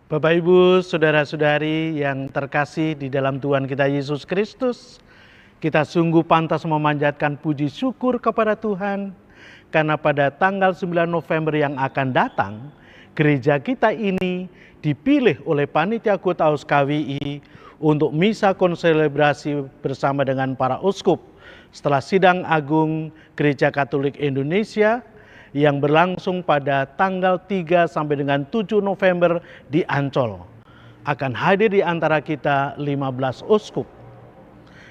Bapak, Ibu, saudara-saudari yang terkasih di dalam Tuhan kita Yesus Kristus, kita sungguh pantas memanjatkan puji syukur kepada Tuhan karena pada tanggal 9 November yang akan datang, gereja kita ini dipilih oleh Panitia Kota KWI untuk misa konselebrasi bersama dengan para uskup setelah Sidang Agung Gereja Katolik Indonesia yang berlangsung pada tanggal 3 sampai dengan 7 November di Ancol. Akan hadir di antara kita 15 uskup.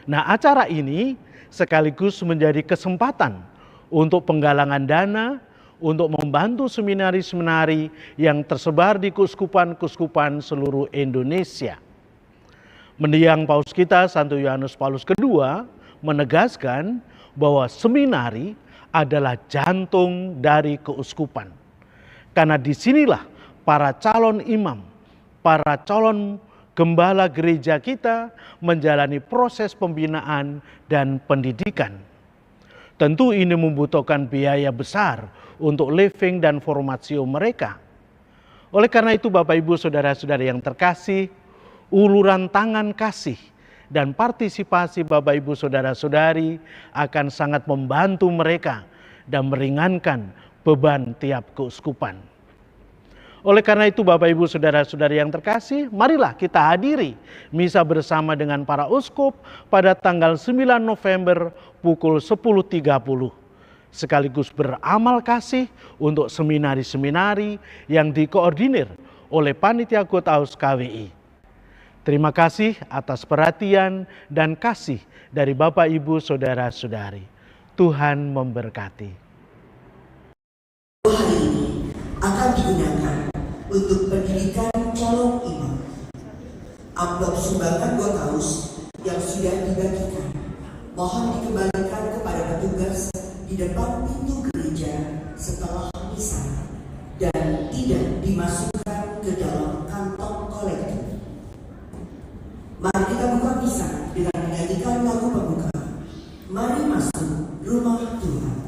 Nah, acara ini sekaligus menjadi kesempatan untuk penggalangan dana untuk membantu seminari-seminari yang tersebar di keuskupan-keuskupan seluruh Indonesia. Mendiang Paus kita Santo Yohanes Paulus II menegaskan bahwa seminari adalah jantung dari keuskupan. Karena disinilah para calon imam, para calon gembala gereja kita menjalani proses pembinaan dan pendidikan. Tentu ini membutuhkan biaya besar untuk living dan formatio mereka. Oleh karena itu Bapak Ibu Saudara-saudari yang terkasih, uluran tangan kasih dan partisipasi Bapak Ibu Saudara-saudari akan sangat membantu mereka dan meringankan beban tiap keuskupan. Oleh karena itu Bapak Ibu Saudara-saudari yang terkasih, marilah kita hadiri misa bersama dengan para uskup pada tanggal 9 November pukul 10.30. Sekaligus beramal kasih untuk seminari-seminari yang dikoordinir oleh Panitia Kota KWI. Terima kasih atas perhatian dan kasih dari Bapak Ibu Saudara-saudari. Tuhan memberkati. Hari ini akan digunakan untuk pendidikan calon imam. Amplop sumbangan 2 kaus yang sudah dibagikan mohon dikembalikan kepada petugas di depan pintu gereja setelah misa dan tidak dimasukkan ke dalam kantong kolektif. Mari kita buka misa dengan menyanyikan lagu pembuka. Mari masuk rumah Tuhan.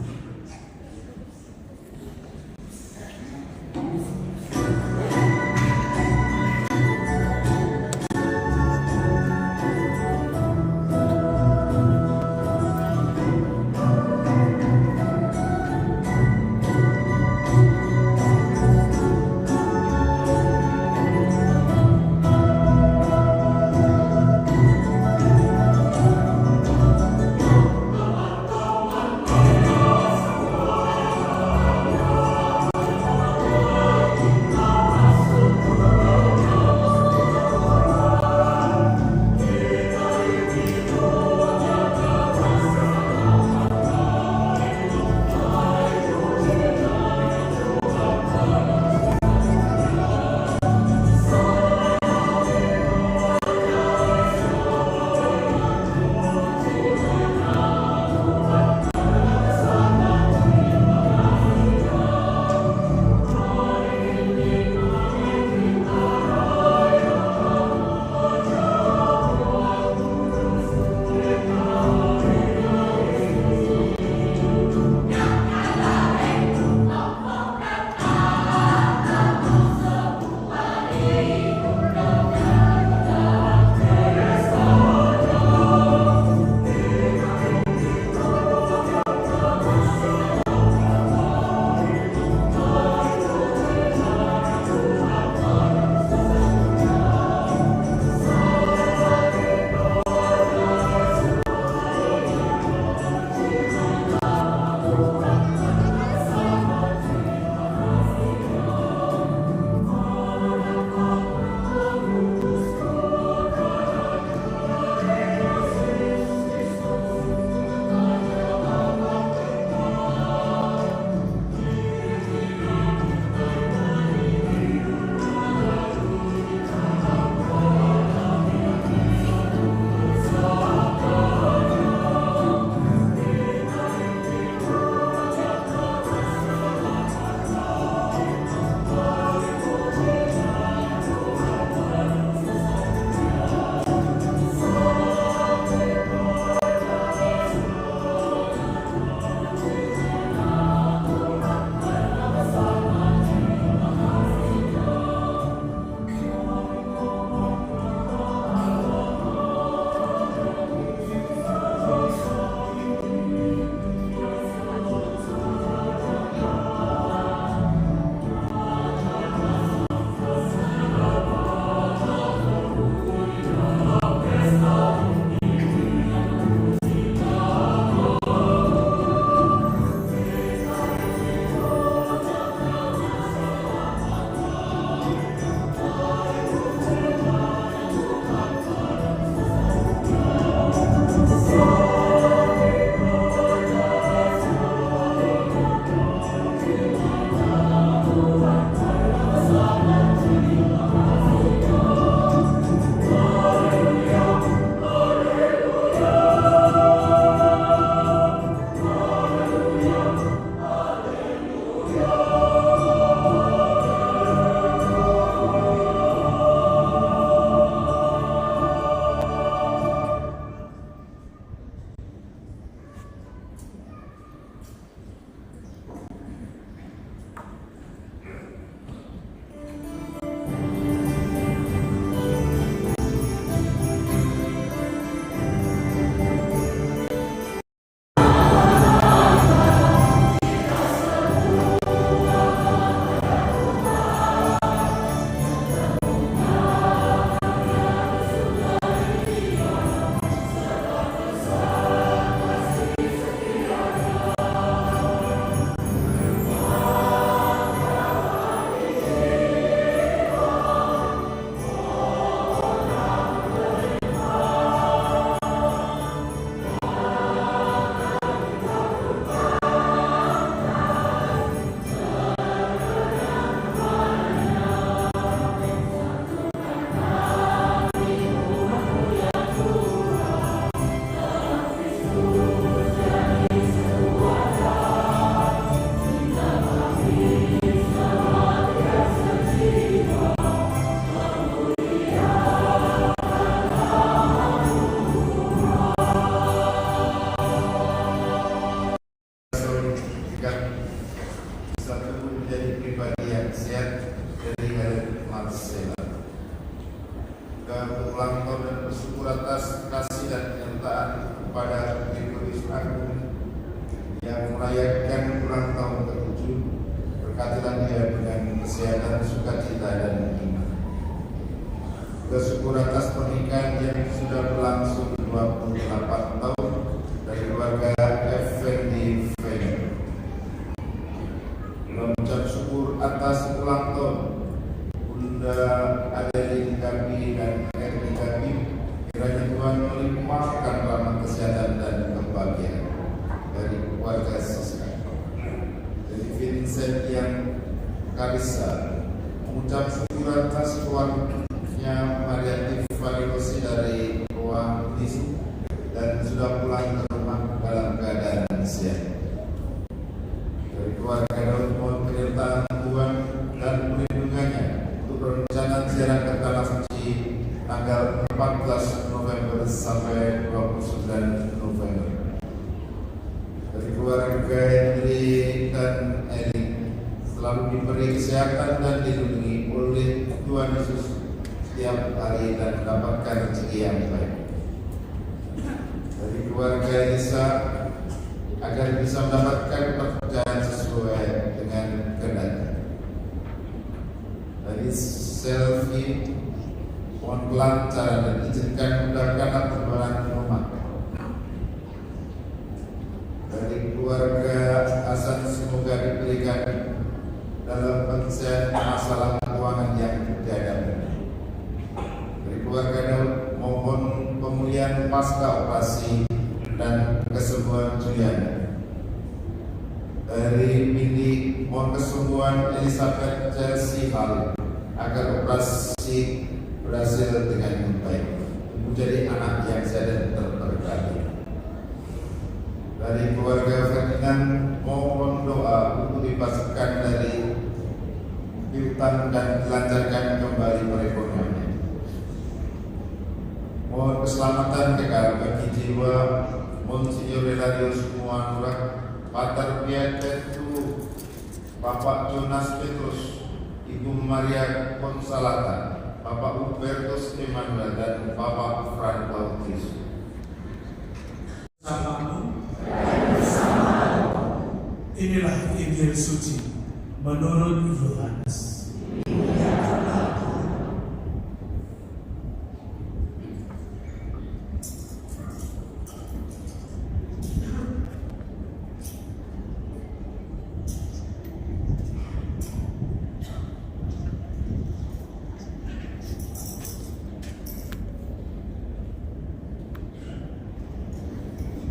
ulang tahun dan bersyukur atas kasih dan penyertaan kepada Gregoris Agung yang merayakan ulang tahun ke-7. Berkatilah dia dengan kesehatan, sukacita, dan iman. Bersyukur atas pernikahan yang sudah berlangsung 28 tahun dari keluarga Effendi Fener. Mengucap syukur atas ulang tahun Bunda Adeline Gabi dan Erni Gabi. Kiranya Tuhan melimpahkan rahmat kesehatan dan kebahagiaan dari keluarga Siska. Dari Vincent yang Karissa mengucap syukur atas keluarganya Mariati Farilosi dari Ruang dan sudah pulang ke rumah dalam keadaan sehat. Dari keluarga Daud mohon penyertaan Tuhan dan perlindungannya untuk rencana ziarah ke Tanah Suci tanggal 14 November sampai 29 November. Dari keluarga Henry dan Erik selalu diberi kesehatan dan dilindungi oleh Tuhan Yesus setiap hari dan mendapatkan rezeki yang baik. Dari keluarga Elisa agar bisa mendapatkan pekerjaan sesuai dengan kehendaknya. Dari Selfie mohon kelancaran dan izinkan mudahkan perjalanan rumah. Dari keluarga Hasan semoga diberikan dalam penyelesaian masalah keuangan yang dihadapi. Dari keluarga Daud mohon pemulihan pasca operasi dan kesembuhan Juliana. Dari Mindi mohon kesembuhan Elizabeth Chelsea Hall agar operasi berhasil dengan baik, menjadi anak yang sehat dan terberkati. Dari keluarga Ferdinand mohon doa untuk dibebaskan dari piutang dan dilancarkan kembali perekonomian. Mohon keselamatan kekal bagi jiwa Monsignor Relarius Muanura, Pater Pietro, Bapak Jonas Petrus, Ibu Maria Consalata, Bapak Hubertus Emmanuel, dan Bapak Fran Bautis. Inilah Injil suci menurut Yohanes.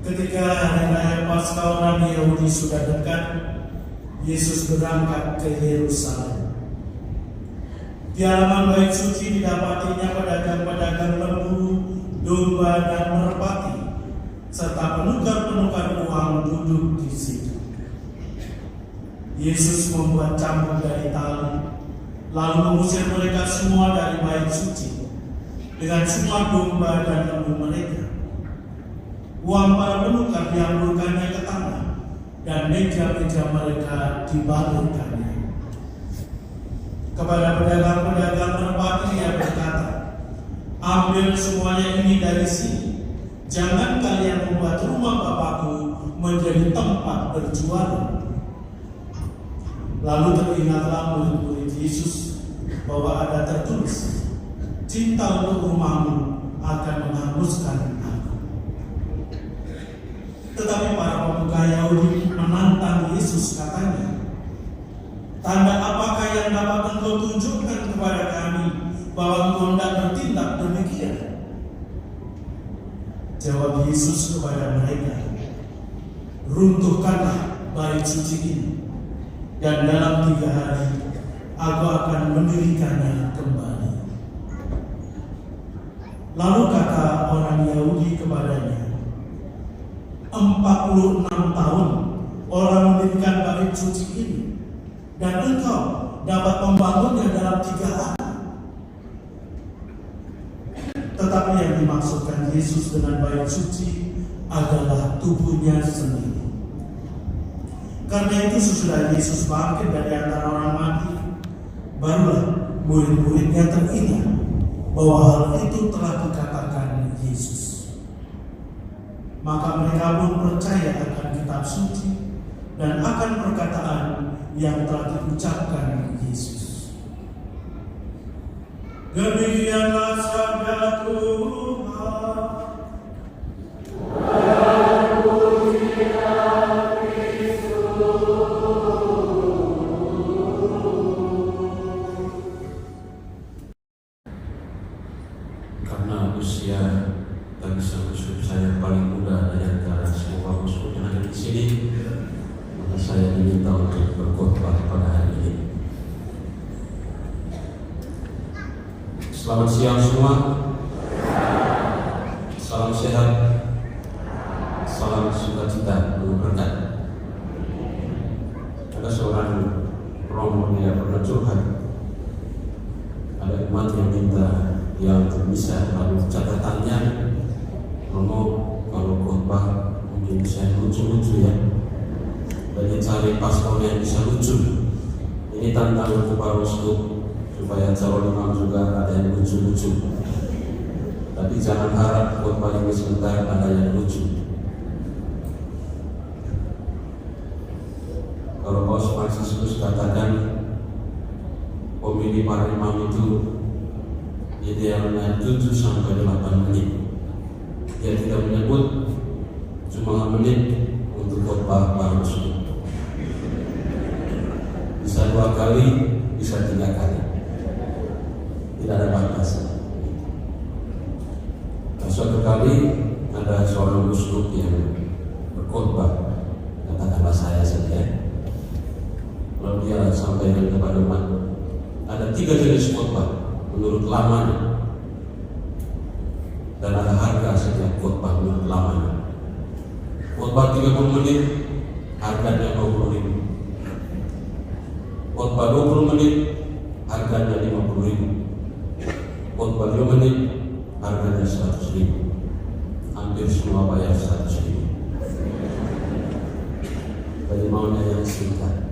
Ketika hari raya Paskah orang Yahudi sudah dekat, Yesus berangkat ke Yerusalem. Di halaman bait suci didapatinya pedagang-pedagang lembu, domba, dan merpati, serta penukar-penukar uang duduk di situ. Yesus membuat cambuk dari tali, lalu mengusir mereka semua dari bait suci dengan semua domba dan lembu mereka. Uang para penukar diamburkannya ke tanah, dan meja-meja mereka dibalikkannya. Kepada pedagang-pedagang merpati ia berkata, "Ambil semuanya ini dari sini. Jangan kalian membuat rumah Bapakku menjadi tempat berjualan." Lalu teringatlah murid-murid Yesus bahwa ada tertulis, "Cinta untuk rumahmu akan menghanguskan." Tetapi para pemuka Yahudi menantang Yesus, katanya, "Tanda apakah yang dapat engkau tunjukkan kepada kami bahwa engkau tidak bertindak demikian?" Jawab Yesus kepada mereka, "Runtuhkanlah bait suci ini, dan dalam 3 hari aku akan mendirikannya kembali." Lalu kata orang Yahudi kepadanya, 46 tahun orang mendirikan bait suci ini, dan engkau dapat membangunnya dalam 3 hari. Tetapi yang dimaksudkan Yesus dengan bait suci adalah tubuhnya sendiri. Karena itu sesudah Yesus bangkit dari antara orang mati, barulah murid-muridnya teringat bahwa hal itu telah dikatakan Yesus. Maka mereka pun percaya akan kitab suci dan akan perkataan yang telah diucapkan Yesus. Demikianlah sabda Tuhan. Karena usia dan uskup saya paling muda dari antara semua uskup yang ada di sini, maka saya diminta untuk berkhotbah pada hari ini. Selamat siang semua. Salam sehat. Salam sukacita penuh berkat. Ada seorang romo yang pernah curhat. Ada umat yang minta dia untuk bisa, lalu catatannya, romo kalau khotbah mungkin bisa lucu-lucu ya. Jadi cari pastor yang bisa lucu. Ini tantangan untuk para uskup supaya calon imam juga ada yang lucu-lucu. Tapi jangan harap khotbah ini sebentar ada yang lucu. Kalau Paus Fransiskus katakan pemilih para imam itu idealnya 7 sampai 8 menit. Dia tidak menyebut cuma 5 menit untuk khotbah para uskup. Bisa 2 kali, bisa 3 kali. Tidak ada batas. Suatu kali ada seorang uskup yang berkhotbah, katakanlah saya saja. Lalu dia sampaikan kepada umat, ada 3 jenis khotbah menurut lamanya, dan ada harga setiap khotbah menurut lamanya. Khotbah 30 menit harganya 20.000. Khotbah 20 menit harganya 50.000. Khotbah 5 menit harganya 100.000. Hampir semua bayar 100.000. Jadi maunya yang singkat.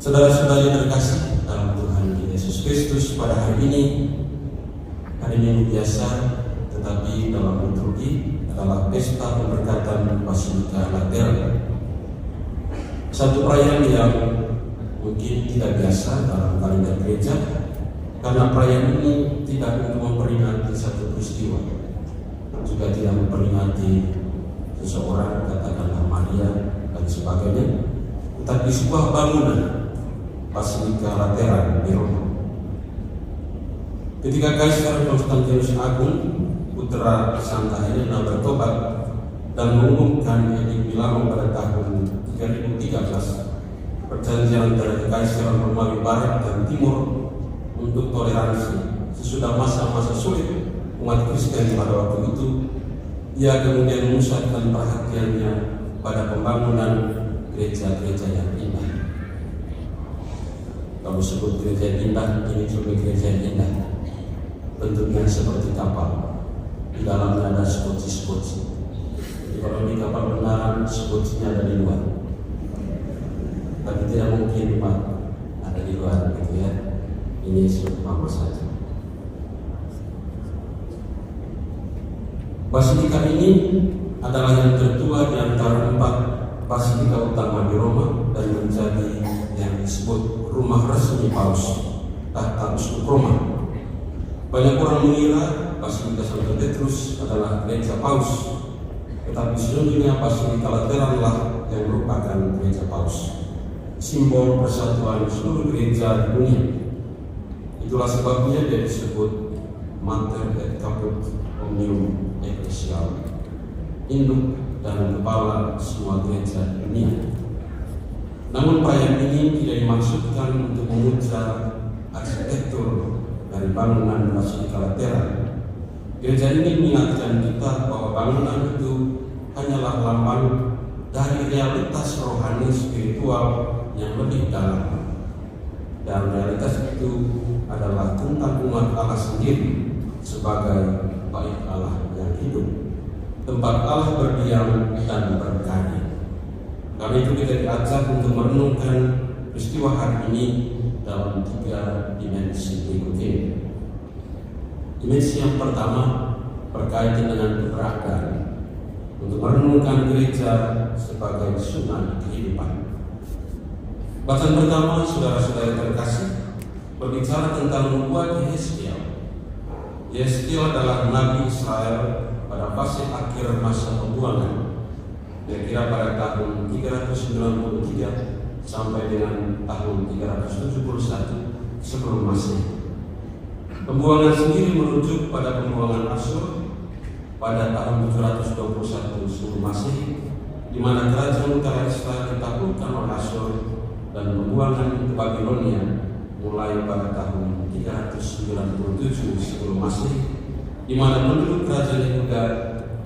Saudara-saudari terkasih dalam Tuhan Yesus Kristus, pada hari ini biasa, tetapi dalam liturgi adalah pesta pemberkatan Basilika Lateran. Satu perayaan yang mungkin tidak biasa dalam kalender gereja, karena perayaan ini tidak untuk memperingati satu peristiwa, juga tidak memperingati seseorang, katakanlah Maria dan sebagainya, tetapi sebuah bangunan Basilika Lateran di Roma. Ketika Kaisar Konstantinus Agung, putra Santa Helena, bertobat dan mengumumkan Edikt Milano pada tahun 3013, perjanjian antara Kaisar Romawi Barat dan Timur untuk toleransi sesudah masa-masa sulit umat Kristen pada waktu itu, ia kemudian memusatkan perhatiannya pada pembangunan gereja-gereja yang indah. Kalau sebut gereja indah, ini juga gereja indah. Bentuknya seperti kapal. Di dalamnya ada skoci-skoci. Jadi kalau di kapal benaran, skocinya ada di luar. Tapi tidak mungkin Pak ada di luar gitu ya. Ini sebut apa saja. Basilika ini adalah yang tertua di antara 4 basilika utama di Roma dan menjadi yang disebut rumah resmi Paus, tahta uskup Roma. Banyak orang mengira Basilika Santo Petrus adalah gereja Paus, tetapi sesungguhnya Basilika Lateranlah yang merupakan gereja Paus, simbol persatuan seluruh gereja di dunia. Itulah sebabnya dia disebut Mater et Caput Omnium Ecclesiae, induk dan kepala semua gereja di dunia. Namun perayaan ini tidak dimaksudkan untuk memuja arsitektur dari bangunan Basilika Lateran. Gereja ini mengingatkan kita bahwa bangunan itu hanyalah lambang dari realitas rohani spiritual yang lebih dalam. Dan realitas itu adalah tentang umat Allah sendiri sebagai bait Allah yang hidup, tempat Allah berdiam dan berkarya. Karena itu kita diajak untuk merenungkan peristiwa hari ini dalam 3 dimensi berikut ini. Dimensi yang pertama berkaitan dengan keberadaan untuk merenungkan gereja sebagai sungai kehidupan. Bacaan pertama, saudara-saudara terkasih, berbicara tentang nubuat Yehezkiel. Yehezkiel adalah nabi Israel pada fase akhir masa pembuangan, kira-kira pada tahun 393 sampai dengan tahun 371 sebelum Masehi. Pembuangan sendiri merujuk pada pembuangan Asyur pada tahun 721 sebelum Masehi, di mana kerajaan utara Israel ditaklukkan oleh Asyur, dan pembuangan ke Babilonia mulai pada tahun 397 sebelum Masehi, di mana penduduk kerajaan Yehuda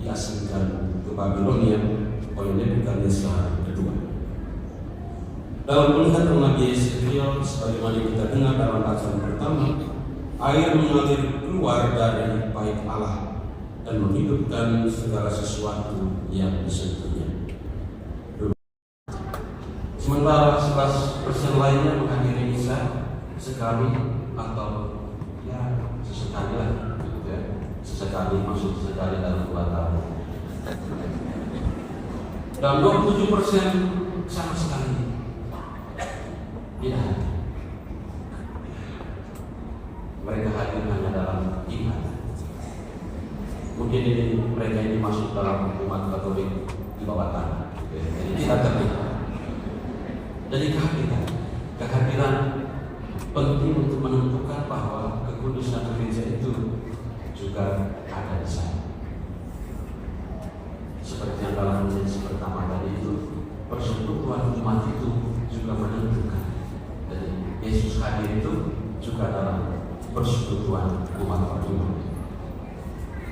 diasingkan ke Babilonia oleh Nebukadnezar kedua. Dalam melihat Nabi Yehezkiel, sebagaimana kita dengar dalam bacaan pertama, air mengalir keluar dari bait Allah dan menghidupkan segala sesuatu yang disentuhnya. Sementara 11% lainnya menghadiri misa sekali atau ya sesekali lah, gitu ya. Sesekali, maksud sekali dalam 2 tahun. Dan 27% sama sekali tidak hadir. Mereka hadir hanya dalam ibadah. Mungkin ini mereka ini masuk dalam umat Katolik di bawah tanah, jadi tidak terlihat. Jadi kehadiran penting untuk menentukan bahwa kekudusan gereja itu juga ada di sana. Seperti yang dalam dimensi pertama tadi itu, persekutuan umat itu juga menentukan. Jadi Yesus hadir itu juga dalam persekutuan umat beriman.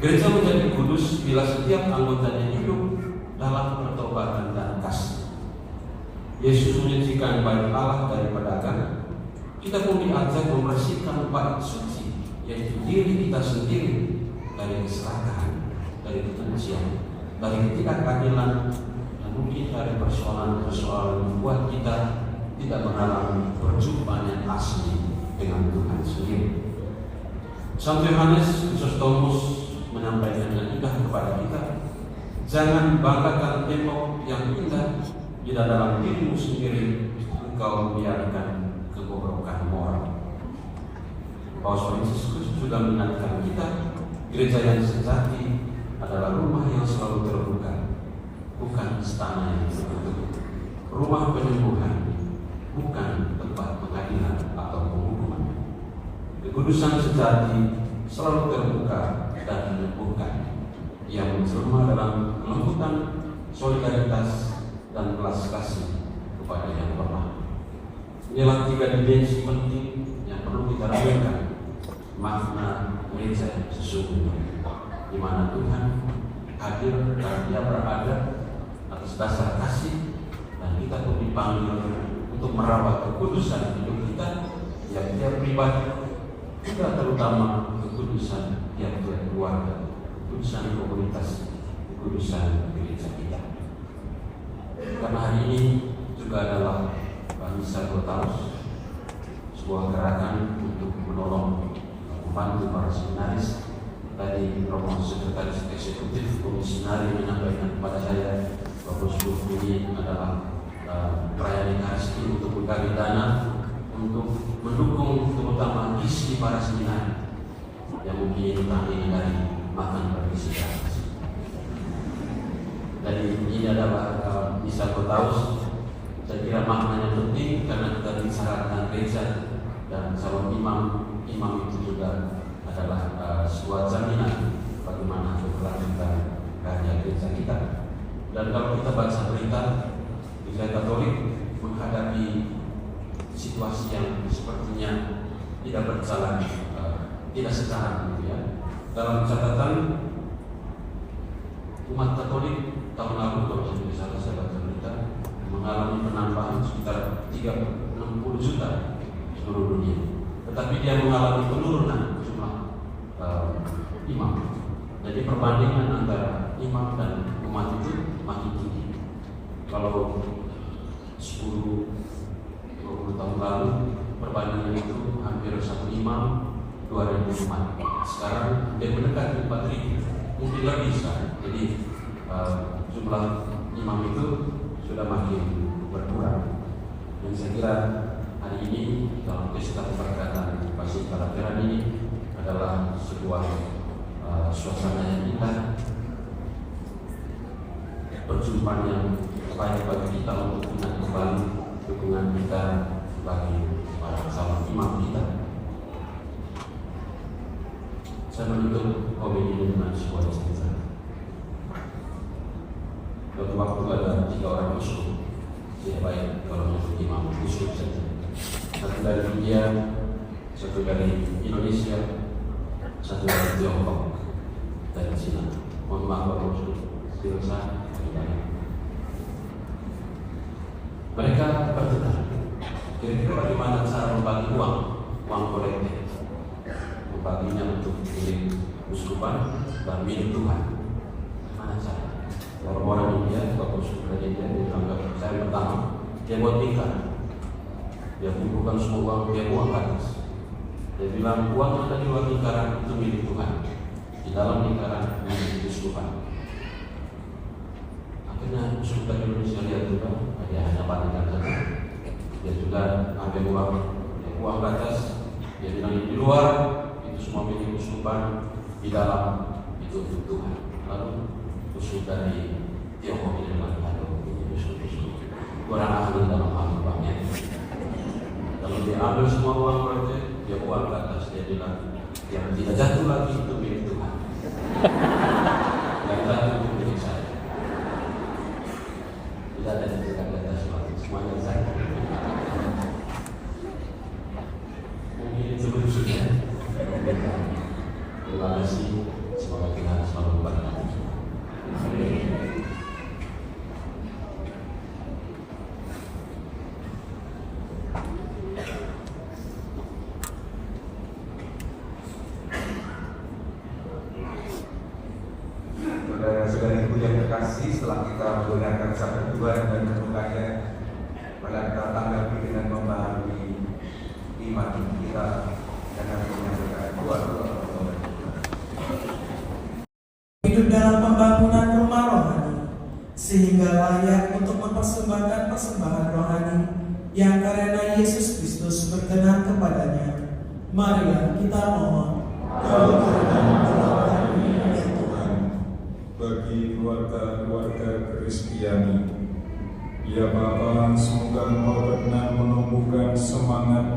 Gereja menjadi kudus bila setiap anggotanya hidup dalam pertobatan dan kasih. Yesus menyucikan bait Allah dari pedagang. Kita pun diajak membersihkan bait suci, yaitu diri kita sendiri, dari keserakahan, dari kebencian, dari ketidakadilan, dan mungkin dari persoalan-persoalan yang membuat kita tidak mengalami perjumpaan yang asli dengan Tuhan sendiri. Santo Yohanes Chrysostomus menyampaikan dengan indah kepada kita, jangan banggakan tembok yang indah jika dalam dirimu sendiri engkau membiarkan kebobrokan moral. Paus Fransiskus juga mengingatkan kita, gereja yang sejati adalah rumah yang selalu terbuka, bukan istana yang tertutup, rumah penyembuhan, bukan tempat pengadilan atau penghukuman. Kekudusan sejati selalu terbuka dan menyembuhkan, yang menjelma dalam kelembutan, solidaritas, dan belas kasih kepada yang lemah. Inilah 3 dimensi penting yang perlu kita renungkan makna gereja sesungguhnya, di mana Tuhan hadir dan Dia berada atas dasar kasih, dan kita pun dipanggil untuk merawat kekudusan hidup kita, yang tiap pribadi, juga terutama kekudusan tiap-tiap keluarga, kekudusan komunitas, kekudusan gereja kita. Karena hari ini juga adalah Misa Gotaus, sebuah gerakan untuk menolong membantu para seminaris. Tadi Romo Sekretaris Eksekutif Komisionari menyampaikan kepada saya bahwa seluruh ini adalah perayaan Ekaristi untuk menggali dana untuk mendukung terutama gizi para seminari yang mungkin terdiri dari makan bergizi gratis. Jadi ini adalah Misa Gotaus. Saya kira maknanya penting karena kita bicara tentang gereja, dan calon imam itu juga adalah sebuah jaminan bagaimana keberlanjutan karya gereja kita. Dan kalau kita baca berita, Gereja Katolik menghadapi situasi yang sepertinya tidak berjalan, tidak sekarang, gitu ya. Dalam catatan umat Katolik tahun lalu, kalau saya baca berita, mengalami penambahan sekitar 60 juta seluruh dunia. Tetapi dia mengalami penurunan jumlah imam. Jadi perbandingan antara imam dan umat itu makin tinggi. Kalau 10-20 tahun lalu perbandingan itu hampir 1 imam 2.000 umat. Sekarang dia mendekati 4.000, mungkin lebih sekarang. Jadi jumlah imam itu sudah makin berkurang. Dan saya kira hari ini dalam pesta keberkatan Pasca Lateran ini adalah sebuah suasana yang indah, perjumpaan yang baik bagi kita untuk ingat kembali dukungan kita bagi para calon imam kita. Saya menutup homili ini dengan sebuah cerita. Suatu waktu ada 3 orang uskup. Ya baik kalau menyebut imam uskup saja. Satu dari India, satu dari Indonesia, satu dari Tiongkok, dari Cina. Mohon maaf Bapak Uskup, silahkan. Mereka bertanya, kira-kira bagaimana cara membagi uang kolektif, membaginya untuk milik uskupan dan milik Tuhan. Mana cara? Orang-orang India, Bapak Uskup dari India, dia anggap saya pertama, dia buat lingkaran. Dia kumpulkan semua uang, dia buang ke atas. Dia bilang uang yang ada di luar lingkaran itu milik Tuhan, di dalam lingkaran milik uskupan. Akhirnya uskup dari Indonesia lihat juga, dia hanya palinkan saja. Dia juga ambil uang ke atas. Dia bilang di luar itu semua milik uskupan, di dalam itu untuk Tuhan. Lalu uskup dari Tiongkok ini bilang, aduh ini uskup kurang ahli dalam hal uangnya. Kalau dia ambil semua uang mereka, dia buang ke atas. Dia bilang yang tidak jatuh lagi itu milik Tuhan. Yang jatuh itu milik saya. Tidak ada yang tidak ada semuanya saya. Mungkin itu sudah. Terima kasih. Semoga Tuhan selalu memberkati. Saudara-saudariku yang terkasih, setelah kita menggunakan sabda Tuhan dan membukanya, maka kita tanggapi dengan memahami iman kita dengan menyampaikan doa-doa. Hidup dalam pembangunan rumah rohani, sehingga layak untuk mempersembahkan persembahan rohani yang karena Yesus Kristus berkenan kepadanya. Marilah kita mohon. Bagi keluarga-keluarga Kristiani, ya Bapa, semoga Engkau berkenan menumbuhkan semangat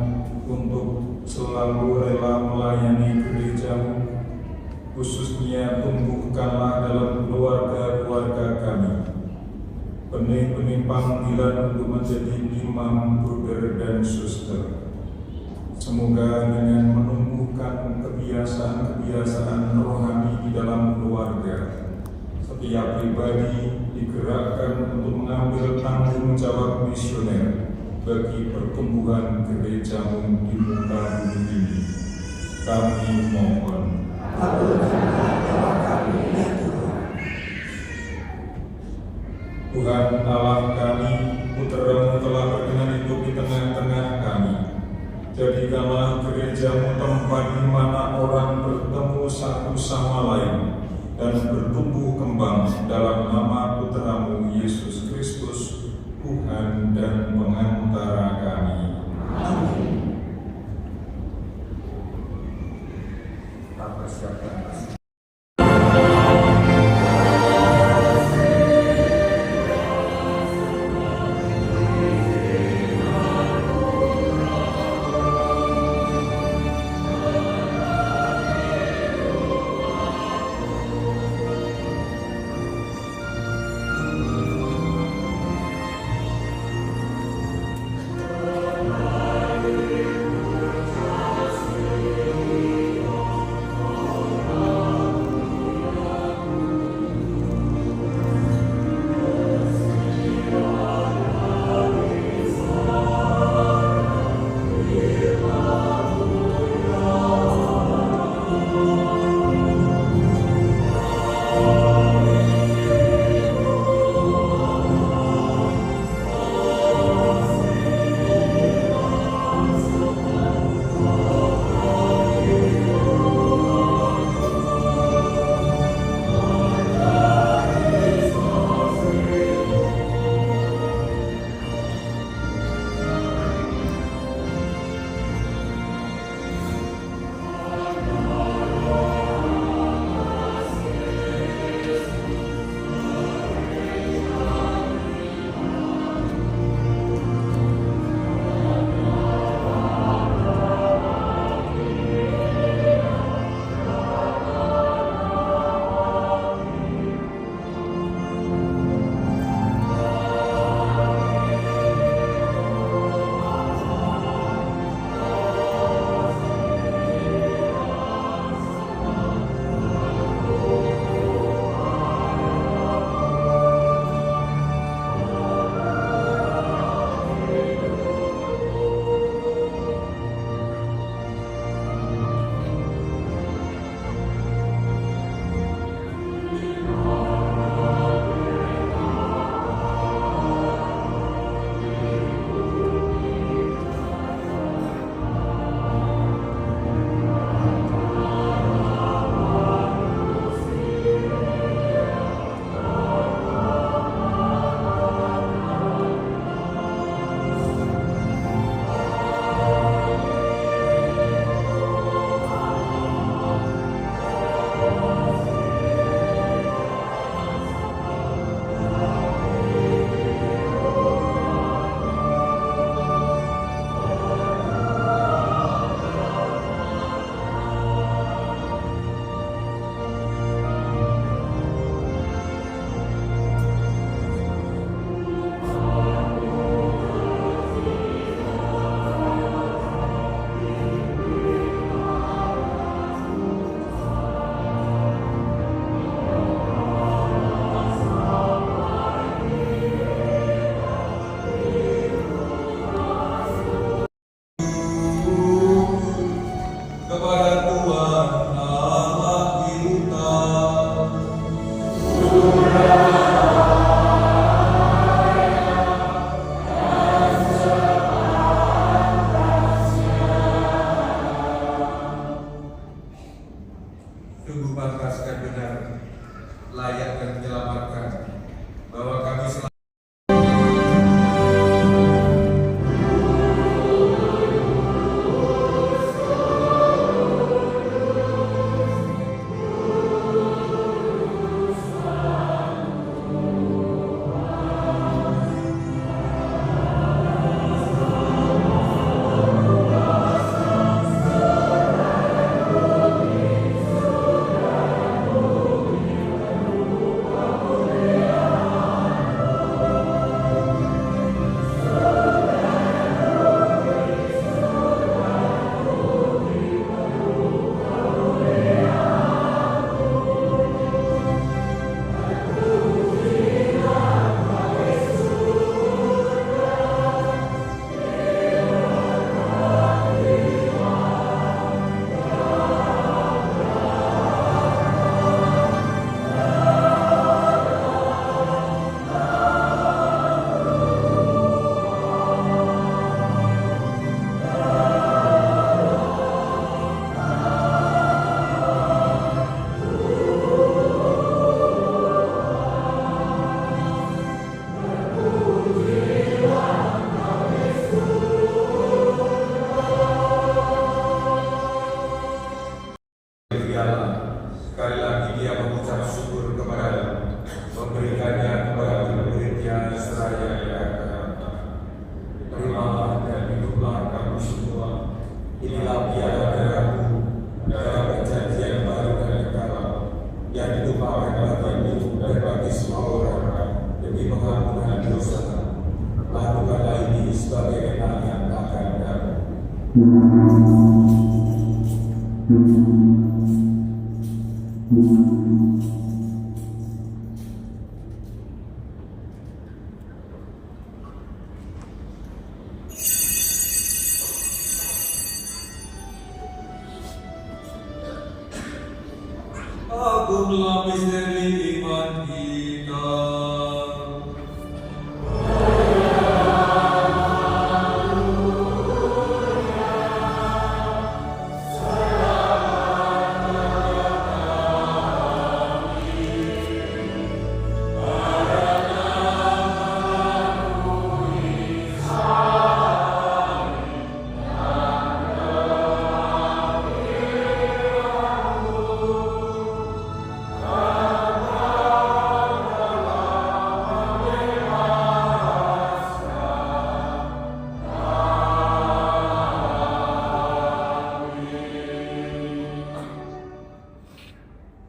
untuk selalu rela melayani gereja-Mu. Khususnya tumbuhkanlah dalam keluarga-keluarga kami benih-benih panggilan untuk menjadi imam, bruder, dan suster. Semoga dengan menumbuhkan kebiasaan-kebiasaan rohani di dalam keluarga, setiap pribadi digerakkan untuk mengambil tanggung jawab misioner bagi pertumbuhan gereja-Mu di muka bumi ini. Kami mohon. Tuhan Allah kami, Putra-Mu telah berkenan hidup di tengah-tengah kami. Jadikanlah gereja-Mu tempat di mana orang bertemu satu sama lain dan bertumbuh kembang dalam nama Putra-Mu Yesus Kristus, Tuhan dan pengantara kami. Amin. Kita persiapkan. Agunglah misteri iman kita.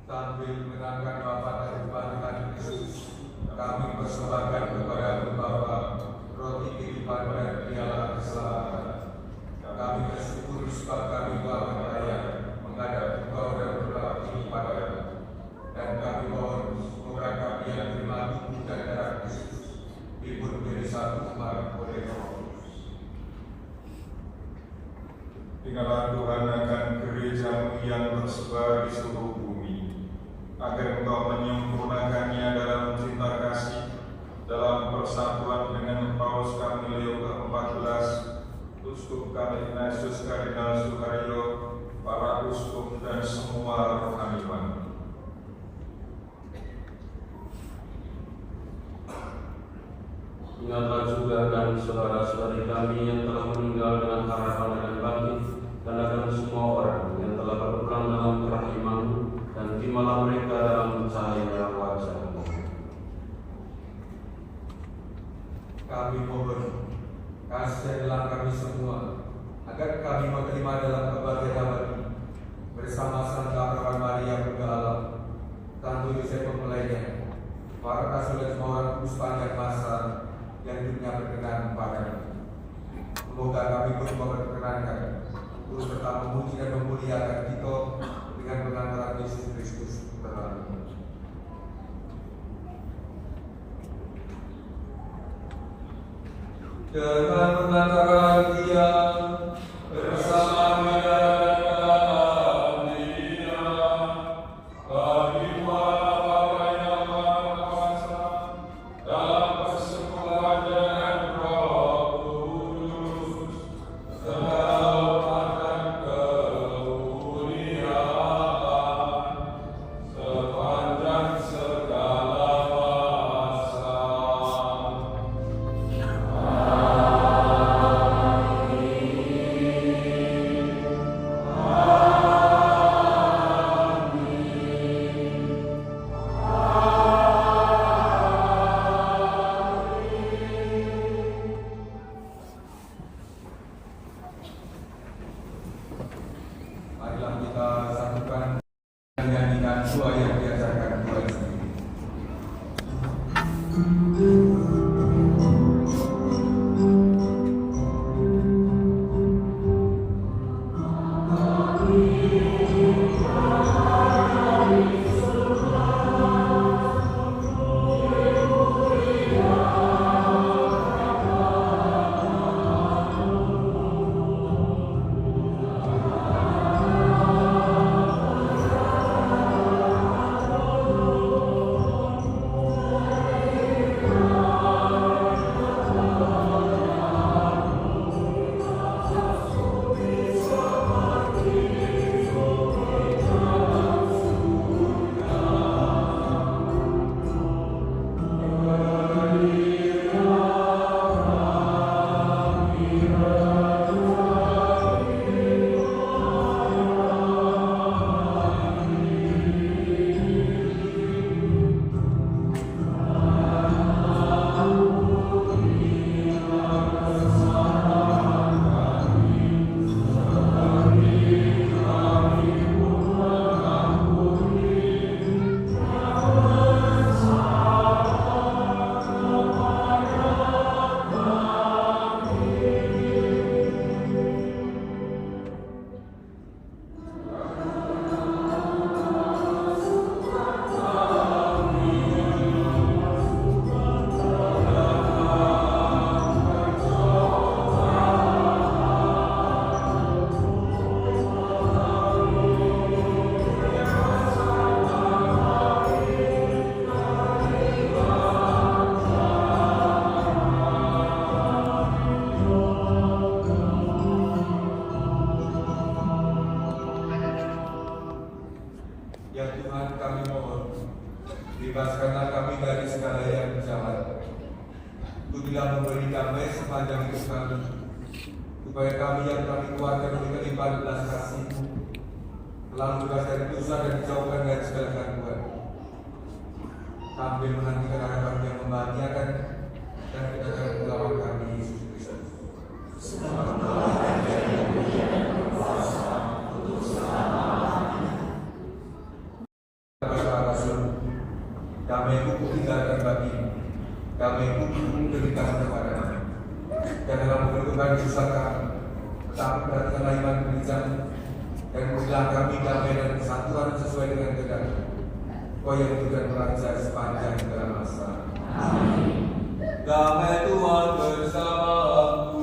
Sambil mengenangkan wafat dan kebangkitan Yesus, kami persembahkan kepada Bapa roti kehidupan dan piala keselamatan. Kami bersyukur sebab kami telah percaya menghadap Engkau dan berbakti kepada-Mu. Dan kami mohon semoga kami yang terima tubuh dan darah Kristus hibur menjadi satu umat oleh Roh Kudus. Tinggallah Tuhan akan gereja-Mu yang tersebar di seluruh bumi, agar Engkau menyempurnakannya dalam cinta kasih, dalam persatuan dengan Paus kami Leo ke-14, Uskup kami Ignatius Kardinal Suharyo, para uskup dan semua rohaniwan. Ingatlah juga dan saudara-saudari kami yang telah meninggal dengan harapan akan bangkit, dan akan semua orang yang telah berperan dalam terang iman-Mu, dan terimalah mereka dalam cahaya wajah-Mu. Kami mohon kasihilah kami semua, agar kami menerima dalam kebahagiaan abadi bersama Santa Perawan Maria Bunda Allah, Santo Yosef mempelainya, para rasul dan semua orang kudus sepanjang masa yang dunia berkenan padanya. Semoga kami berdua berkenankan terus tetap memuji dan memuliakan kita dengan pengantaran Yesus Kristus Putra. Dengan pengantaran Dia bersama Dia dalam Dia, kami Bapa yang Maha Kuasa dalam persekutuan dengan Roh Kudus, segala hormat dan kemuliaan sepanjang segala masa. Marilah kita satukan dan nyanyikan doa yang diajarkan Tuhan sendiri. Bebaskanlah kami dari segala yang jahat. Tujulah memberi damai sepanjang hidup kami, supaya kami yang kami keluarkan oleh kelimpahan belas kasih-Mu telah bebas dari dosa dan dijauhkan dari segala gangguan. Sambil menantikan harapan yang membahagiakan dan kedatangan Tuhan kami Yesus Kristus. Damai-Ku kutinggalkan bagimu, damai-Ku kuberikan kepadamu. Janganlah memperlukan susah kami, tetapi perhatikanlah iman gereja-Mu, dan berilah kami damai dan kesatuan sesuai dengan kehendak-Mu. Kau yang hidup dan meraja sepanjang segala masa. Amin. Damai Tuhan bersamamu.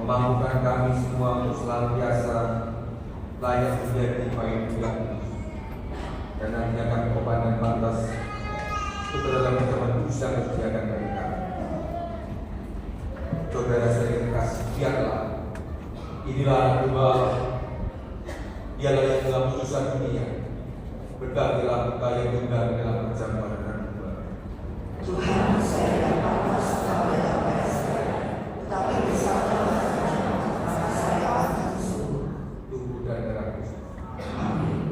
Memampukan kami semua untuk senantiasa layak menjadi payung Tuhan, dan nantinya kami kepandang pantas untuk dalam ancaman dosa yang disediakan dari kami. Saudara saya kasih, biarlah inilah doa, dialah yang telah menyusahkan dunia, berbagilah berkah yang indah dalam perjamuan dan Tuhan. Tuhan, saya tidak pantas kepada saya, tetapi bersama maka saya akan sembuh. Tubuh dan darah Kristus. Amin.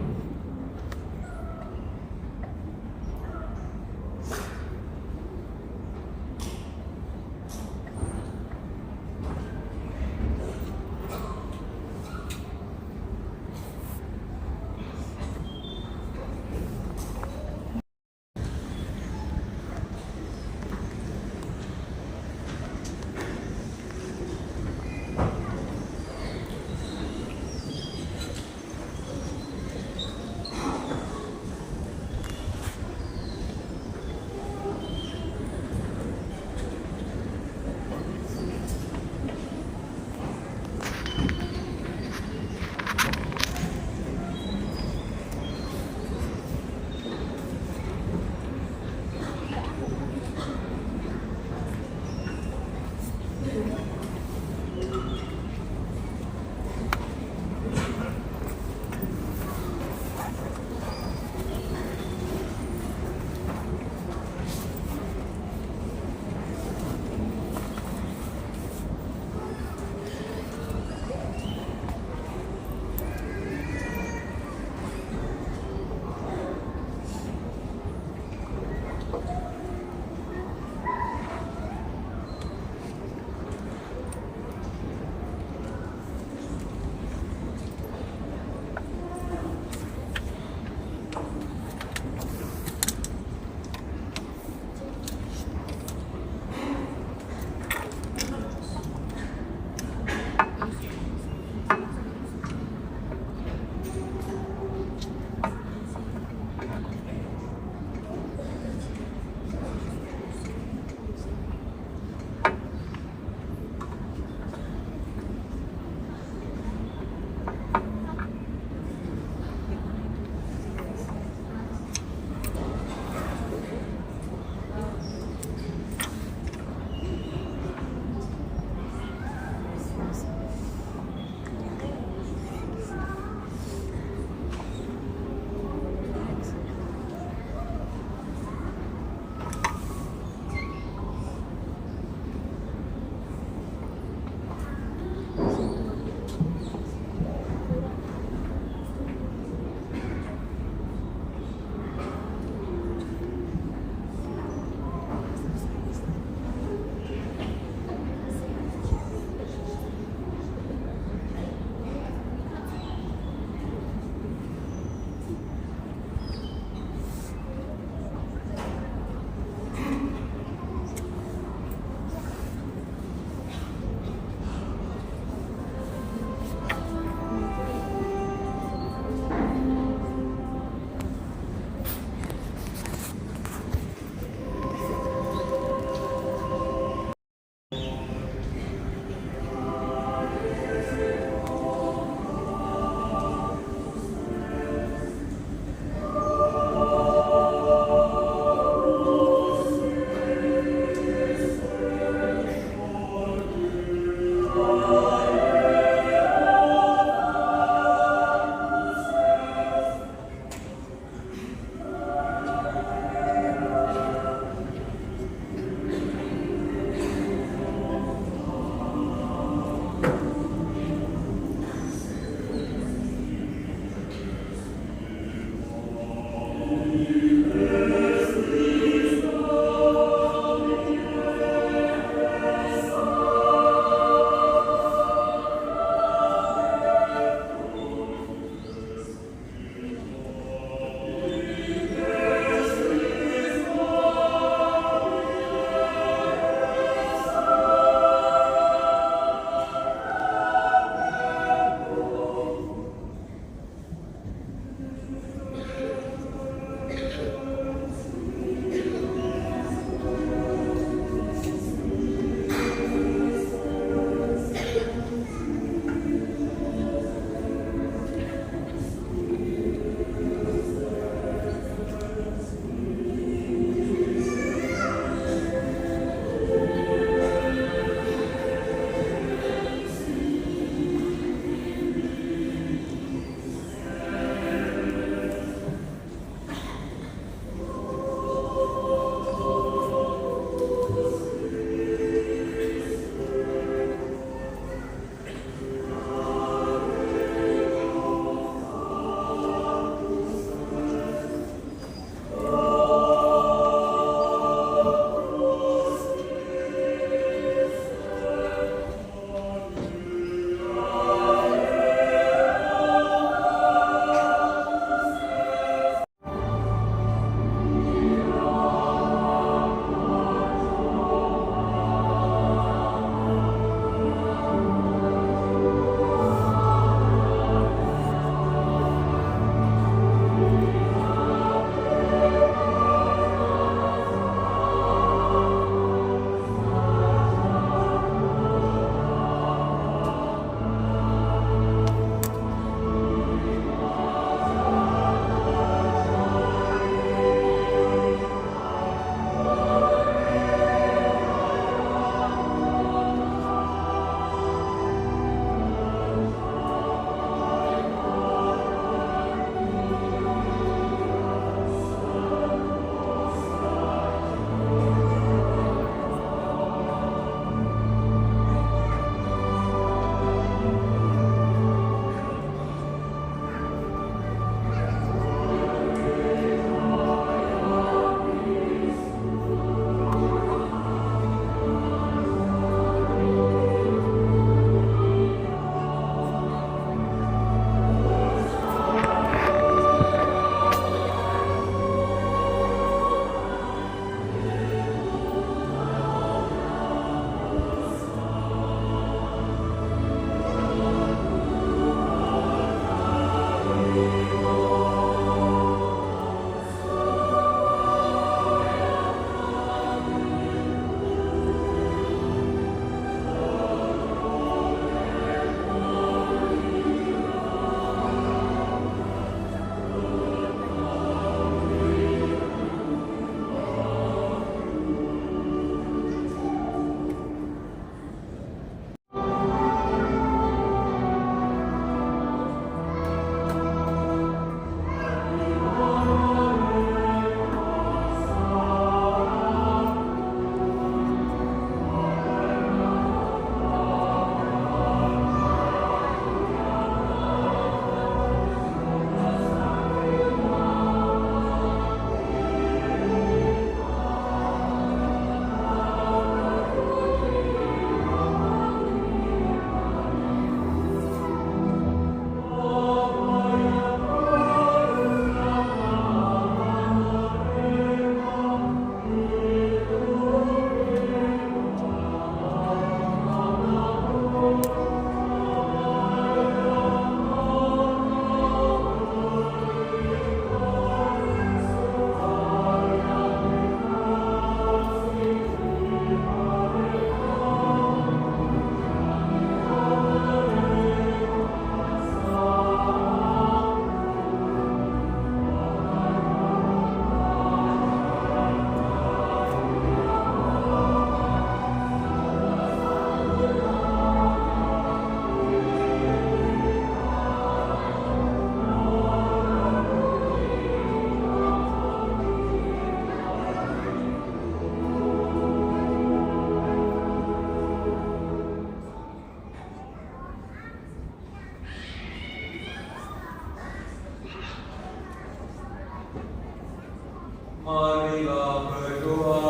Marilah berdoa.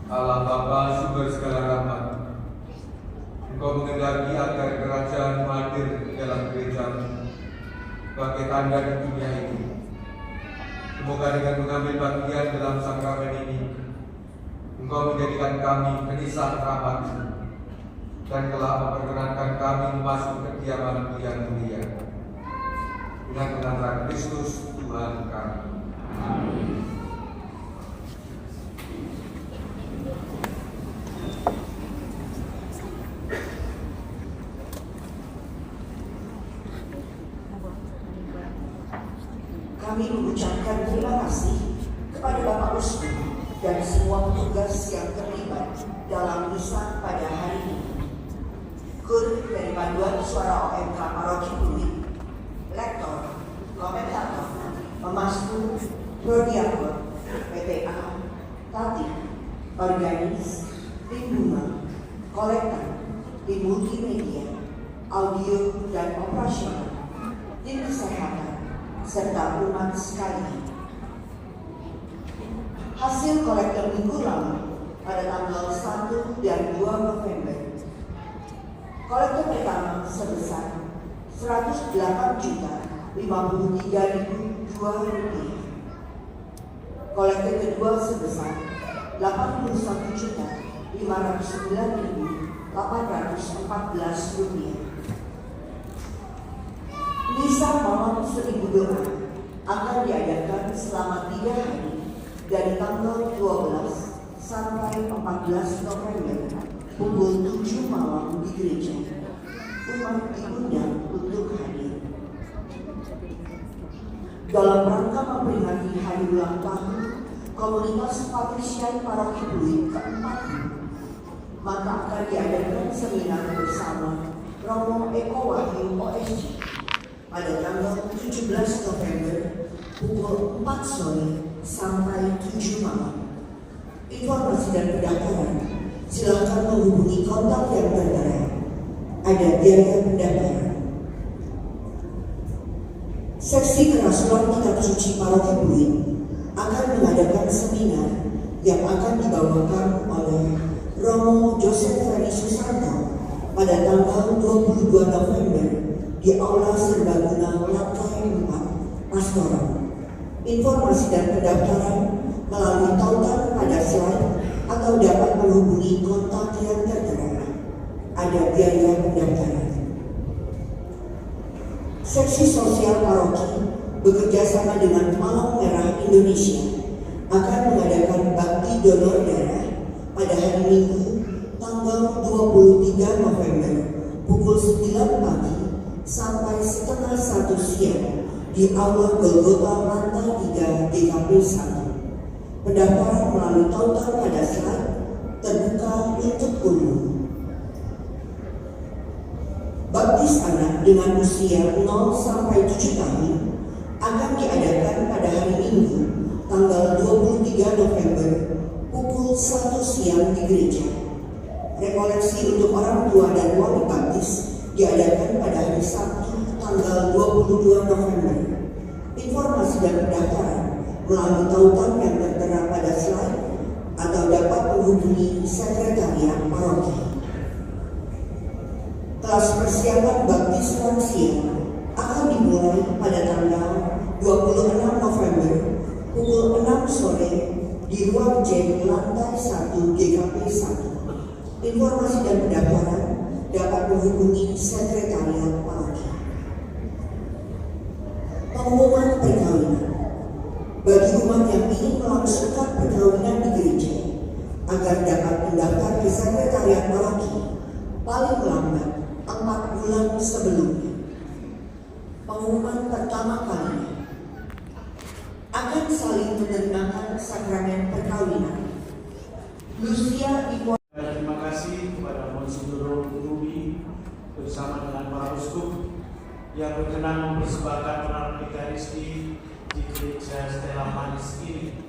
Allah Bapa sumber segala rahmat, Engkau mengendaki agar kerajaan hadir dalam gereja-Mu sebagai tanda di dunia ini. Semoga dengan mengambil bagian dalam sakramen ini, Engkau menjadikan kami penisah rahmat-Mu dan telah memperkenankan kami memasuki kediaman-Mu yang mulia. Dengan pengantaran Kristus Tuhan kami. Amin. Kami mengucapkan terima kasih kepada Bapak Uskup dan semua petugas yang terlibat dalam misa pada hari ini. Kur dari Paduan Suara OMK Paroki Pluit, Lektor, Komentator, Pemasmur, Prodiakon, PPA, Tatip, Organis, Tim Bunga, Kolektor, Tim Multimedia, Audio dan Operasional, Tim Kesehatan, serta umat sekalian. Hasil kolektor minggu lalu pada tanggal 1 dan 2 November, kolektor pertama sebesar Rp108.053.002, kolektor kedua sebesar Rp81.509.814. Misa malam 1000 doa akan diadakan selama 3 hari dari tanggal 12 sampai 14 November pukul 7 malam di gereja. Umat diundang untuk hadir. Dalam rangka memperingati hari ulang tahun komunitas Patrisian Paroki Pluit ke-4, maka akan diadakan seminar bersama Romo Eko Wahyu OSC pada tanggal 17 November pukul 4 sore sampai 7 malam. Informasi dan pendaftaran silakan menghubungi kontak yang tertera. Ada biaya pendaftaran. Seksi Kerasulan Kitab Suci Paroki Pluit akan mengadakan seminar yang akan dibawakan oleh Romo Joseph Ferry Susanto pada tanggal 22 November di Aula Serbaguna lantai 4, Pastoral. Informasi dan pendaftaran melalui tautan pada slide atau dapat menghubungi kontak yang tertera. Ada biaya pendaftaran. Seksi Sosial Paroki bekerja sama dengan Palang Merah Indonesia akan mengadakan bakti donor darah pada hari Minggu tanggal 23 November pukul 9 pagi sampai setengah 1 siang di Aula Golgota lantai 3 GKP 1. Pendaftaran melalui tautan pada slide terbuka untuk umum. Baptis anak dengan usia 0 sampai 7 tahun akan diadakan pada hari Minggu tanggal 23 November pukul 1 siang di gereja. Rekoleksi untuk orang tua dan wali baptis diadakan pada hari Sabtu tanggal 22 November. Informasi dan pendaftaran melalui tautan yang tertera pada slide atau dapat menghubungi sekretariat paroki. Kelas persiapan baptis lansia akan dimulai pada tanggal 26 November pukul 6 sore di ruang J lantai 1 GKP 1. Informasi dan pendaftaran dapat menghubungi sekretariat paroki. Pengumuman perkawinan bagi umat yang ingin melangsungkan perkawinan di gereja agar dapat mendaftar ke sekretariat paroki paling lambat 4 bulan sebelumnya. Pengumuman pertama kalinya akan saling menerima sakramen perkawinan. Lucia Ibu. Terima kasih kepada Monsignor Ruby bersama dengan para uskup yang berkenan mempersembahkan peran Ekaristi di Gereja Stella Maris ini.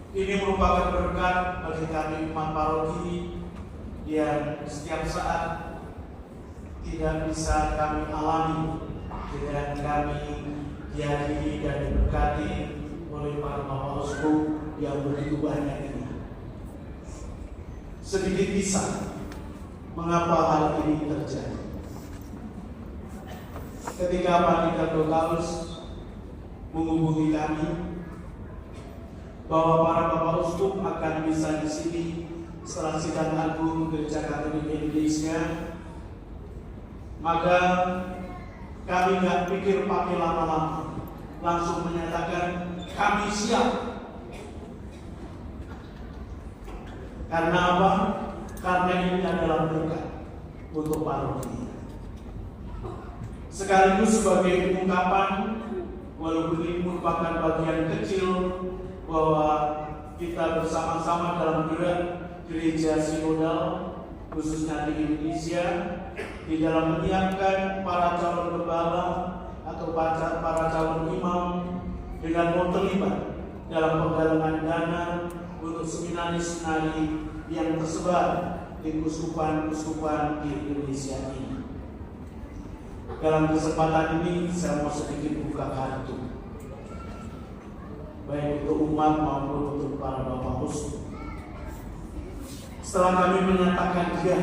Ini merupakan berkat bagi kami umat paroki yang setiap saat tidak bisa kami alami dengan kami diadili dan diberkati oleh para Bapak Uskup yang begitu banyak ini. Sedikit kisah mengapa hal ini terjadi. Ketika Pak Dokaus menghubungi kami bahwa para Bapak Uskup akan bisa di sini setelah sidang agung Gereja Katolik Indonesia, maka kami nggak pikir pakai lama-lama, langsung menyatakan kami siap. Karena apa? Karena ini adalah berkat untuk paroki. Sekaligus sebagai ungkapan, walaupun ini merupakan bagian kecil, bahwa kita bersama-sama dalam gerak gereja sinodal, khususnya di Indonesia, di dalam menyiapkan para calon gembala atau para calon imam dengan mau terlibat dalam penggalangan dana untuk seminari-seminari yang tersebar di kuskupan-kuskupan di Indonesia ini. Dalam kesempatan ini saya mau sedikit buka kartu, baik untuk umat maupun untuk para Bapak Uskup. Setelah kami menyatakan dia,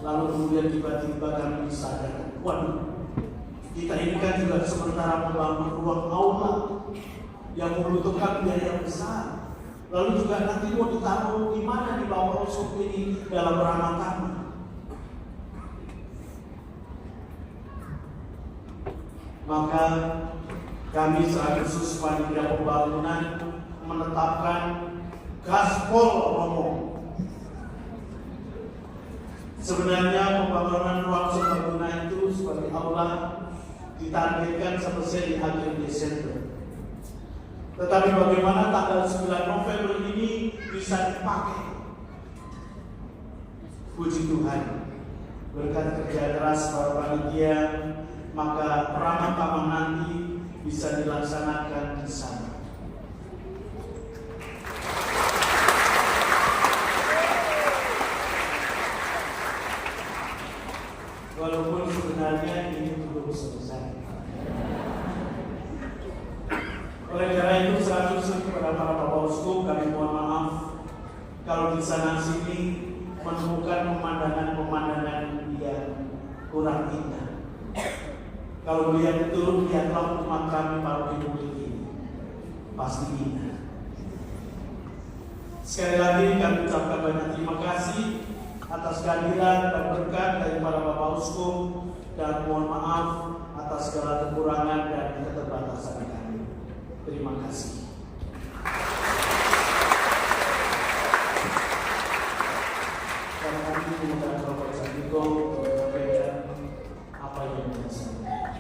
lalu kemudian tiba-tiba kami disadarkan, waduh, kita ini kan juga sementara membangun ruang aula yang membutuhkan biaya besar. Lalu juga nanti mau ditaruh di mana di Bapak Uskup ini dalam peramatan. Maka kami secara khusus panitia pembangunan menetapkan gaspol Romo. Sebenarnya pembangunan ruang serbaguna itu sebagai aula ditargetkan selesai di akhir Desember. Tetapi bagaimana tanggal 9 November ini bisa dipakai? Puji Tuhan, berkat kerja keras para panitia, maka ramah-tamah nanti bisa dilaksanakan di sana. Walaupun sebenarnya ini belum selesai. Oleh karena itu, selanjutnya kepada para Bapak Uskup kami mohon maaf kalau di sana sini menemukan pemandangan-pemandangan yang kurang indah. Kalau melihat itu, lihatlah umat kami paroki Mulik ini pasti indah. Sekali lagi kami ucapkan banyak terima kasih atas kehadiran dan berkat dari para Bapak Uskup, dan mohon maaf atas segala kekurangan dan keterbatasan kami. Terima kasih. Dan kami meminta Bapak Sandiko untuk menyampaikan apa yang disampaikan.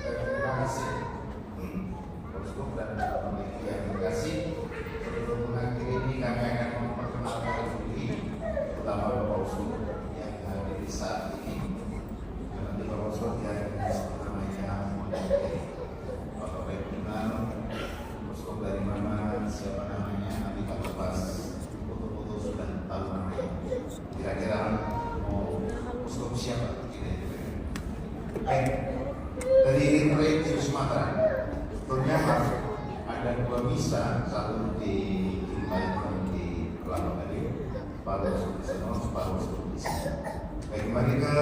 Terima kasih. Uskup dan panitia, terima kasih. Sebelum mengakhiri ini kami akan memperkenalkan diri, terutama Bapak Uskup yang hadir di saat ini. Nanti Bapak Uskup yang namanya Bapak Baimunan, Uskup dari mana, siapa namanya, nanti Pak Lepas, foto-foto sudah tahu namanya. Kira-kira mau Uskup siapa? Baik, dari Reji Sumatera, sebetulnya ada dua misa, satu di Kilmayan di Kelapa Gading, Palu Sulawesi, Palu Sulawesi. Baik, kembali ke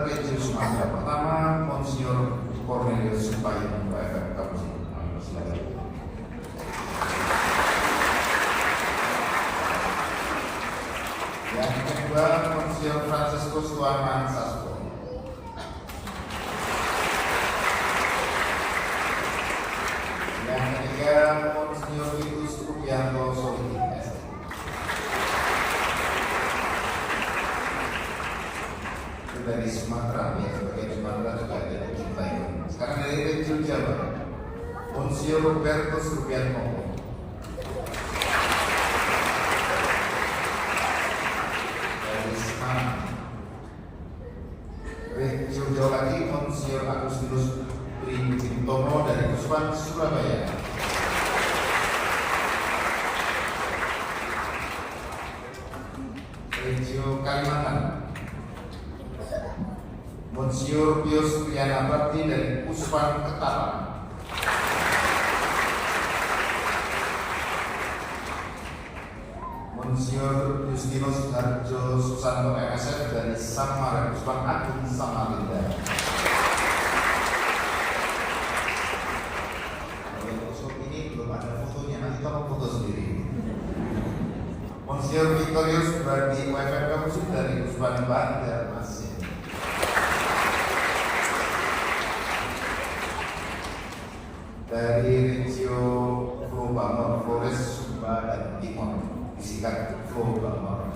Reji Sumatera. Pertama, Monsignor Cornelius Supayun, Pak kamu sih, silakan. Yang kedua, Monsignor Franciscus Tuanan Sasko. Yang ketiga, Monsignor Vitus Rupianto Soliti. Itu dari Sumatera, ya, sebagai Sumatera juga ada di Cilacap. Sekarang dari Region Jawa, Monsignor Robertus Rupianto. Dari Semarang. Region Jawa lagi, Monsignor Agustinus Tomo dari Kuspan Surabaya. Regio Kalimantan, Monsiur Pius Triana Bakti dari Puspan Ketapang, Monsiur Justinus Harjo Susanto MSF dari Samar Puspan Agung Samarinda. Kalau ini belum ada fotonya, nanti tolong foto sendiri. Monsiur Victorius Badi WFM Kampus dari Puspan Banjarmasin. Dari Regio Flo Bamor, Flores, Sumba, dan Timor, disingkat Flo Bamor.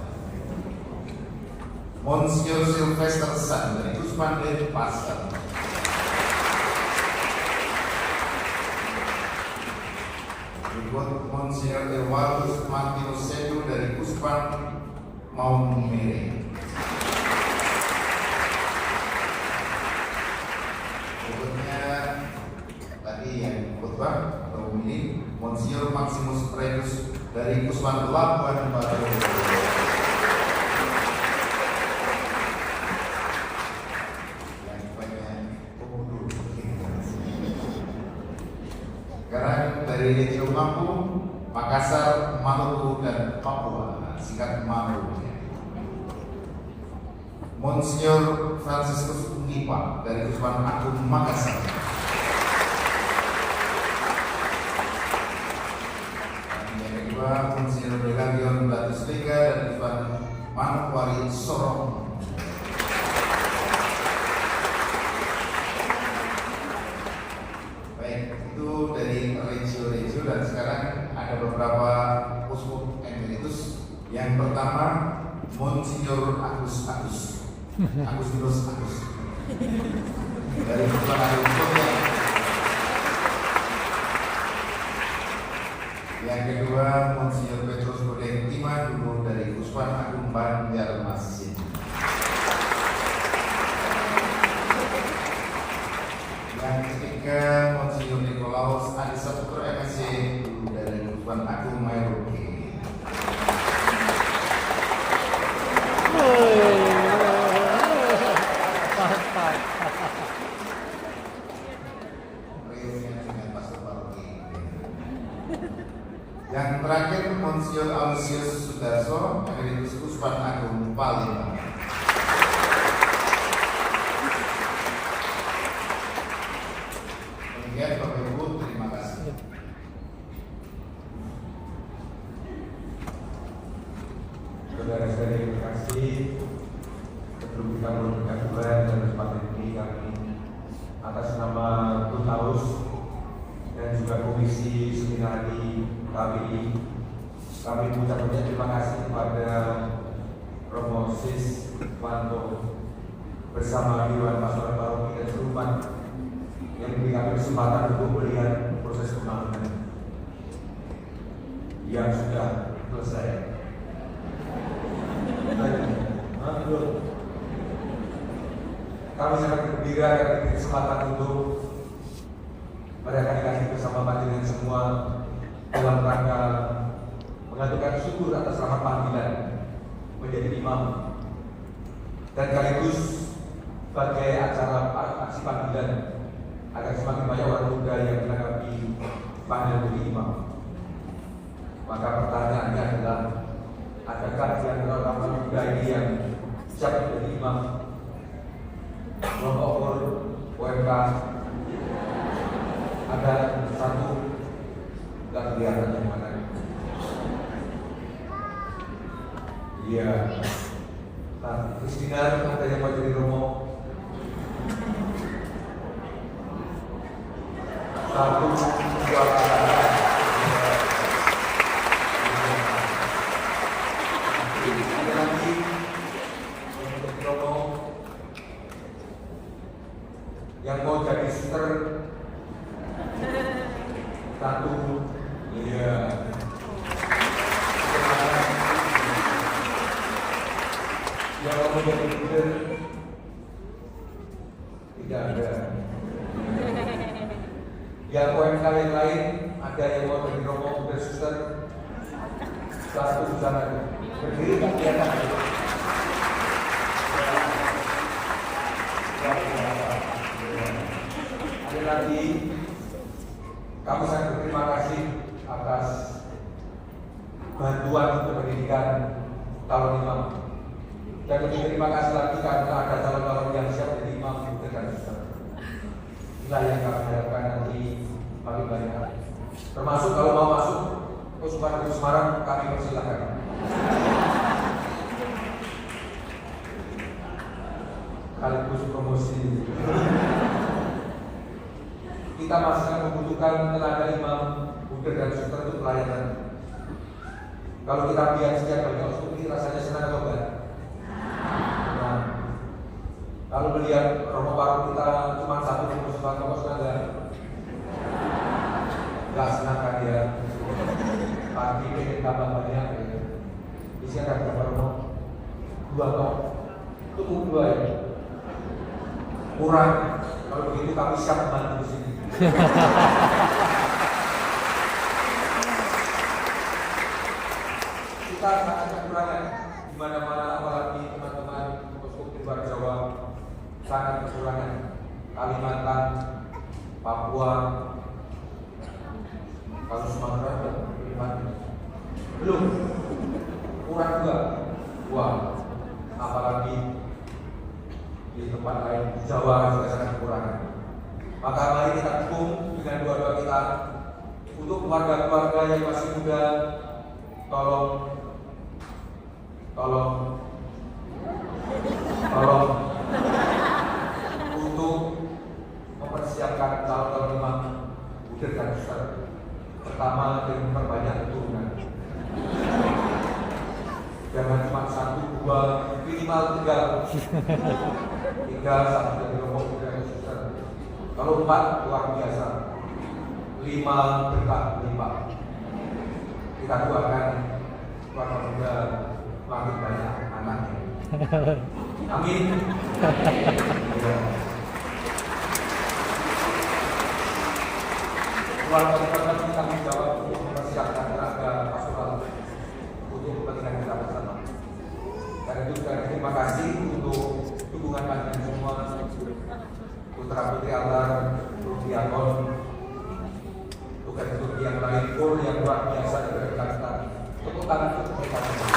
Monsiur Sylvester San dari Puspan Denpasar. Berikut Monsiur Ewalus Martinus Sedu dari Puspan Maumere. Berikutnya tadi yang khotbah atau ini Monsiur Maximus Predus dari Puspan Labuan Batu. Yang banyak pemudu. Sekarang dari Regio Mampu, Makassar, Maluku, dan Papua, singkat MAPU. Monsiur Franciscus Unipa dari Puspan Agung Makassar. Monsiur Brigadier Blatus Liga dan Puspan Manokwari Sorong. Baik, itu dari regio-regio, dan sekarang ada beberapa uskup emeritus. Yang pertama Monsignor Agustinus dari Puspan Agung Korea. Yang kedua Monsignor Petrus Bodeng Tima dulu dari Puspan Agung Banjarmasin. Yang ketiga Monsignor Nikolaus Adi Saputro MSc dulu dari Puspan Agung Merauke. Yang terakhir Monsiur Aloysius Sudarso, Emeritus Puspan Agung Palembang. Demikian Bapak Ibu, terima kasih. Saudara-saudari, terima kasih. Sebelum kita menunjukkan Tuhan dan kesempatan ini, kami atas nama Kutaus dan juga Komisi Seminari KBI, kami mengucapkan terima kasih kepada Romo Sis Wanto bersama Dewan Pastoral Paroki dan seluruh umat yang memberi kami kesempatan untuk melihat proses pembangunan yang sudah selesai. Kami sangat gembira karena diberi kesempatan untuk merayakan kasih bersama panjenengan semua dalam rangka mengaturkan syukur atas rahmat panggilan menjadi imam, dan sekaligus sebagai acara aksi panggilan agar semakin banyak orang muda yang menanggapi panggilan menjadi imam. Maka pertanyaannya adalah, adakah di antara orang muda ini yang siap menjadi imam? Nomor UMK ada satu, nggak kelihatan yang mana. Iya. Nah, Kristina ada yang mau jadi Romo. Satu, dua, ada lagi yang jadi Romo yang mau jadi suster. Satu, iya. Yang mau jadi leader tidak ada. Yang UMK yang lain ada yang mau jadi Romo dan suster. Satu di sana berdiri tak kelihatan. Ada lagi, kami sangat berterima kasih atas bantuan untuk pendidikan calon imam. Dan lebih terima kasih lagi karena ada calon-calon yang siap menjadi imam dan suster. Inilah yang kami harapkan nanti paling banyak. Termasuk kalau mau masuk Uskupan Agung Semarang, kami persilahkan. Sekaligus promosi. Kita masih membutuhkan tenaga imam, buder dan suster untuk pelayanan. Kalau kita lihat sejak banyak uskup ini rasanya senang atau enggak? Nah, kalau melihat romo baru kita cuma satu pengurus kos enggak senang kan dia. Pagi pengen tambah banyak ya. Isinya ada berapa romo? 2 kok. Cukup 2 ya. Kurang. Kalau begitu kami siap membantu di sini. Kita sangat kekurangan di mana-mana, apalagi teman-teman uskup di luar Jawa sangat kekurangan. Kalimantan, Papua, kalau Sumatera belum, kurang juga. Wah, apalagi di tempat lain di Jawa juga sangat kekurangan. Maka mari kita dukung dengan doa-doa kita untuk keluarga-keluarga yang masih muda. Tolong untuk mempersiapkan calon-calon imam, buder dan suster. Pertama, dengan memperbanyak keturunan. Jangan cuma 1, 2, minimal 3. 3 sampai dari rombong buder dan suster. Kalau 4 luar biasa. 5 berkah berlimpah. Kita doakan keluarga muda makin banyak anaknya. Amin. Keluarga kita tanggung jawab untuk mempersiapkan tenaga pastoral untuk kepentingan kita bersama. Karena itu terima kasih untuk dukungan kalian semua, putra putri altar, diakon, tugas-tugas yang lain pun yang luar biasa dari kita. Tepuk tangan untuk mereka semua.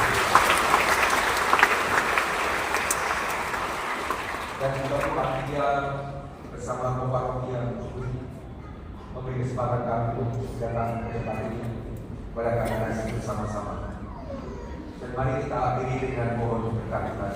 Dan juga panitia bersama parokia memberi kesempatan kami untuk datang ke tempat ini pada kami bersama-sama. Dan mari kita akhiri dengan mohon berkat Tuhan.